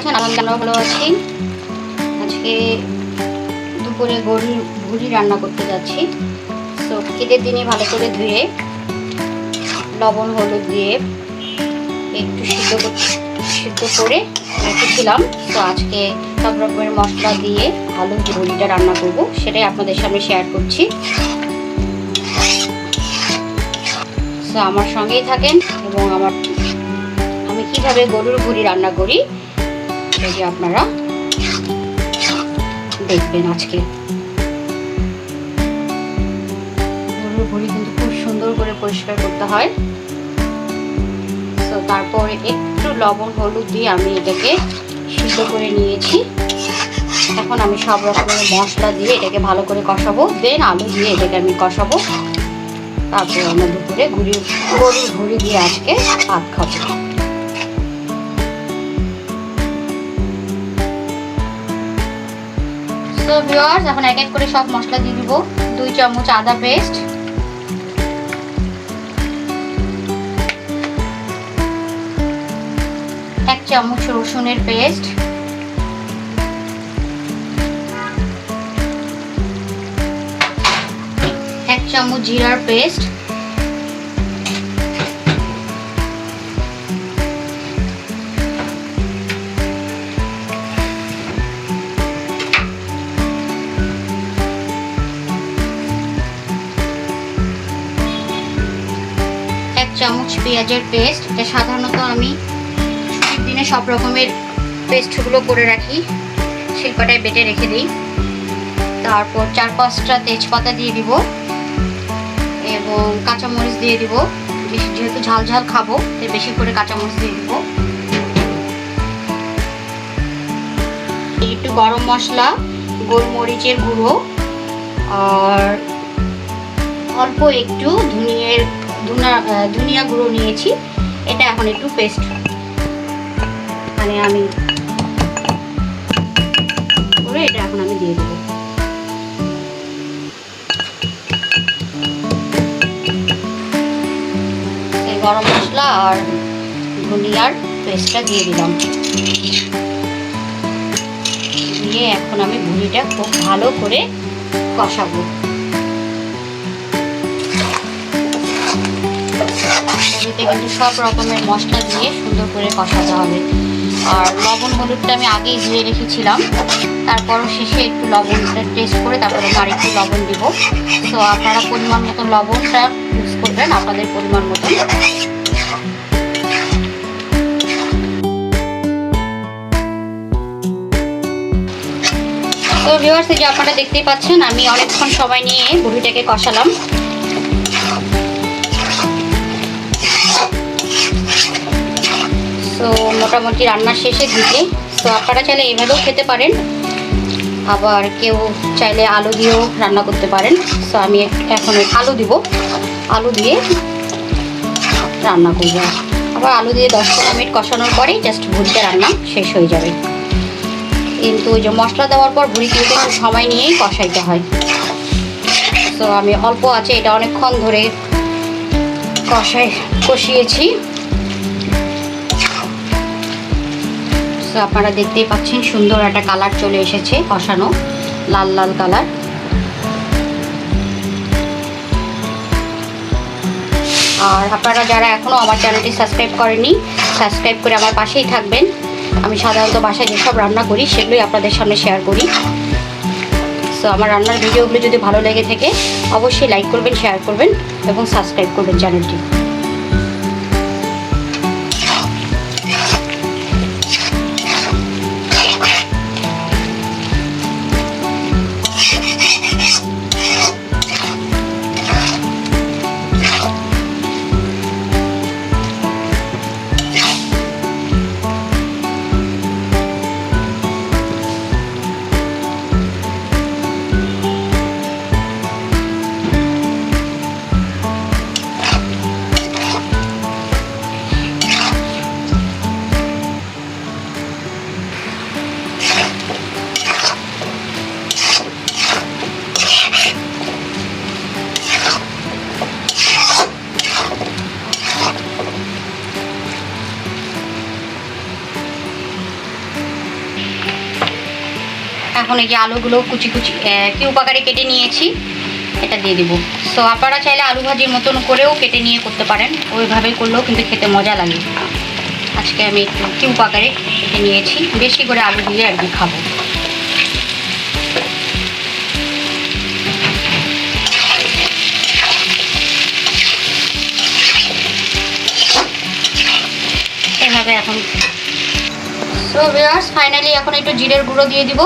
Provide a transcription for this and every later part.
আছেন? আমরা ভালো আছি। আজকে দুপুরে গরুর ভুড়ি রান্না করতে যাচ্ছি। তো ঈদের দিনে ভালো করে ধুয়ে লবণ হলুদ দিয়ে একটু সিদ্ধ করে রেখেছিলাম। তো আজকে সব রকমের মশলা দিয়ে আলু ভুড়িটা রান্না করব, সেটাই আপনাদের সামনে শেয়ার করছি। তো আমার সঙ্গেই থাকেন এবং আমি কিভাবে গরুর ভুড়ি রান্না করি সেটা আপনারা দেখবেন। আজকে গরুর ভুড়ি কিন্তু খুব সুন্দর করে পরিষ্কার করতে হয়। তো তারপরে একটু লবণ হলুদ দিয়ে আমি এটাকে সিদ্ধ করে নিয়েছি। এখন আমি সব রকমের মশলা দিয়ে এটাকে ভালো করে কষাবো, দেন আলু দিয়ে এটাকে আমি কষাবো। তারপরে আমরা দুপুরে গরুর ভুড়ি দিয়ে আজকে ভাত খাবো। তো ভিউয়ার্স, এখন এক এক করে সব মশলা দিয়ে দিব। 2 চামচ আদা পেস্ট, 1 চামচ রসুনের পেস্ট, 1 চামচ জিরার পেস্ট, 1 চামচ পেঁয়াজের পেস্ট। এটা সাধারণত আমি ছুটির দিনে সব রকমের পেস্টগুলো করে রাখি, শিলপাটায় বেটে রেখে দিই। তারপর 4-5টা তেজপাতা দিয়ে দিব এবং কাঁচামরিচ দিয়ে দিব। যেহেতু ঝাল ঝাল খাবো তাই বেশি করে কাঁচামরিচ দিয়ে দিব। একটু গরম মশলা, গোলমরিচের গুঁড়ো আর অল্প একটু ধনিয়া গুঁড়ো নিয়েছি। এটা এখন একটু পেস্ট মানে আমি করে এটা এখন আমি দিয়ে দেবো। এই গরম মশলা আর ধনিয়ার পেস্টটা দিয়ে দিলাম। দিয়ে এখন আমি ভুড়িটা খুব ভালো করে কষাবো। ভুড়িতে কিন্তু সব রকমের মশলা দিয়ে সুন্দর করে কষাতে হবে। আর লবণ হলুদটা আমি আগেই দিয়ে রেখেছিলাম, তারপরও শেষে একটু লবণটা টেস্ট করে তারপরে আর একটু লবণ দিব। তো আপনারা পরিমাণ মতো লবণটা ইউজ করবেন, আপনাদের পরিমাণ মতো। তো ভিউয়ার্স, এই যে আপনারা দেখতেই পাচ্ছেন আমি অনেকক্ষণ সময় নিয়ে ভুড়িটাকে কষালাম। তো মোটামুটি রান্নার শেষের দিকে। তো আপনারা চাইলে এইভাবেও খেতে পারেন, আবার কেউ চাইলে আলু দিয়েও রান্না করতে পারেন। তো আমি এখন আলু দিব, আলু দিয়ে রান্না করব। আবার আলু দিয়ে 10-15 মিনিট কষানোর পরেই জাস্ট ভুড়িটা রান্না শেষ হয়ে যাবে। কিন্তু ওই যে মশলা দেওয়ার পর ভুড়ি কিন্তু একটু সময় নিয়েই কষাইতে হয়। তো আমি অল্প আছে এটা অনেকক্ষণ ধরে কষিয়েছি। তো আপনারা দেখতেই পাচ্ছেন সুন্দর একটা কালার চলে এসেছে, কষানো লাল লাল কালার। আর আপনারা যারা এখনও আমার চ্যানেলটি সাবস্ক্রাইব করেননি, সাবস্ক্রাইব করে আমার পাশেই থাকবেন। আমি সাধারণত বাসায় যেসব রান্না করি সেগুলোই আপনাদের সামনে শেয়ার করি। তো আমার রান্নার ভিডিওগুলো যদি ভালো লেগে থাকে অবশ্যই লাইক করবেন, শেয়ার করবেন এবং সাবস্ক্রাইব করবেন চ্যানেলটি। এখন এই যে আলুগুলো কুচি কুচি কিউব আকারে কেটে নিয়েছি, এটা দিয়ে দিব। সো আপনারা চাইলে আলু ভাজির মতন করেও কেটে নিয়ে করতে পারেন, ওইভাবে করলেও কিন্তু খেতে মজা লাগে। আজকে আমি একটু কিউব আকারে কেটে নিয়েছি, বেশি করে আলু দিয়ে আর কি খাবো। এভাবে এখন সো ভিউয়ার্স ফাইনালি এখন একটু জিরের গুঁড়ো দিয়ে দিব।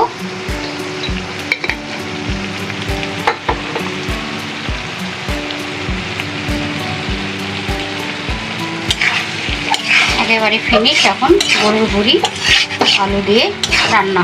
একেবারে ফিনিশ এখন গরুর ভুঁড়ি আলু দিয়ে রান্না।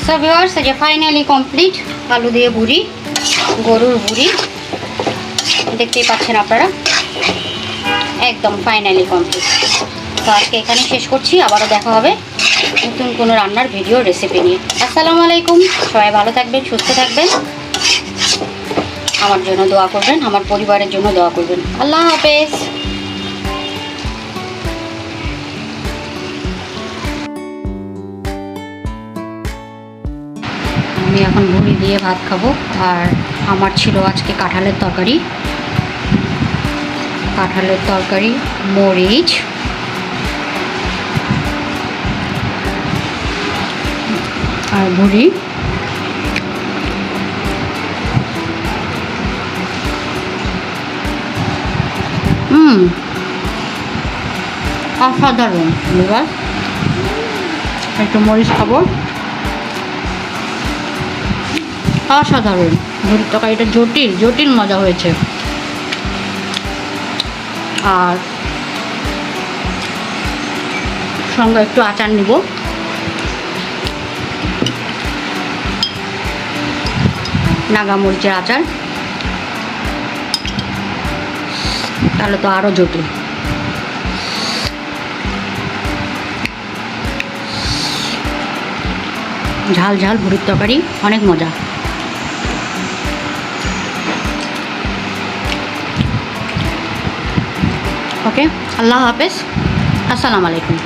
সো ভিউয়ার্স এই যে ফাইনালি কমপ্লিট আলু দিয়ে ভুঁড়ি, গরুর ভুঁড়ি, দেখতেই পাচ্ছেন আপনারা, একদম ফাইনালি কমপ্লিট। তো আজকে এখানে শেষ করছি, আবারও দেখা হবে নতুন কোনো রান্নার ভিডিও রেসিপি নিয়ে। আসসালামু আলাইকুম, সবাই ভালো থাকবেন, সুস্থ থাকবেন, আমার জন্য দোয়া করবেন, আমার পরিবারের জন্য দোয়া করবেন। আল্লাহ হাফেজ। আমি এখন ভুঁড়ি দিয়ে ভাত খাবো। আর আমার ছিল আজকে কাঁঠালের তরকারি, মরিচ, আর ভুঁড়ি। অসাধারণ। এবার একটু মরিচ খাবো, অসাধারণ। ভুঁড়ির তরকারিটা জটিল মজা হয়েছে। আর সঙ্গে একটু আচার নিব, নাগা মরিচের আচার, তাহলে তো আরও জটিল। ঝাল ঝাল ভুঁড়ির তরকারি, অনেক মজা। ওকে, আল্লাহ হাফেজ, আসসালামু আলাইকুম।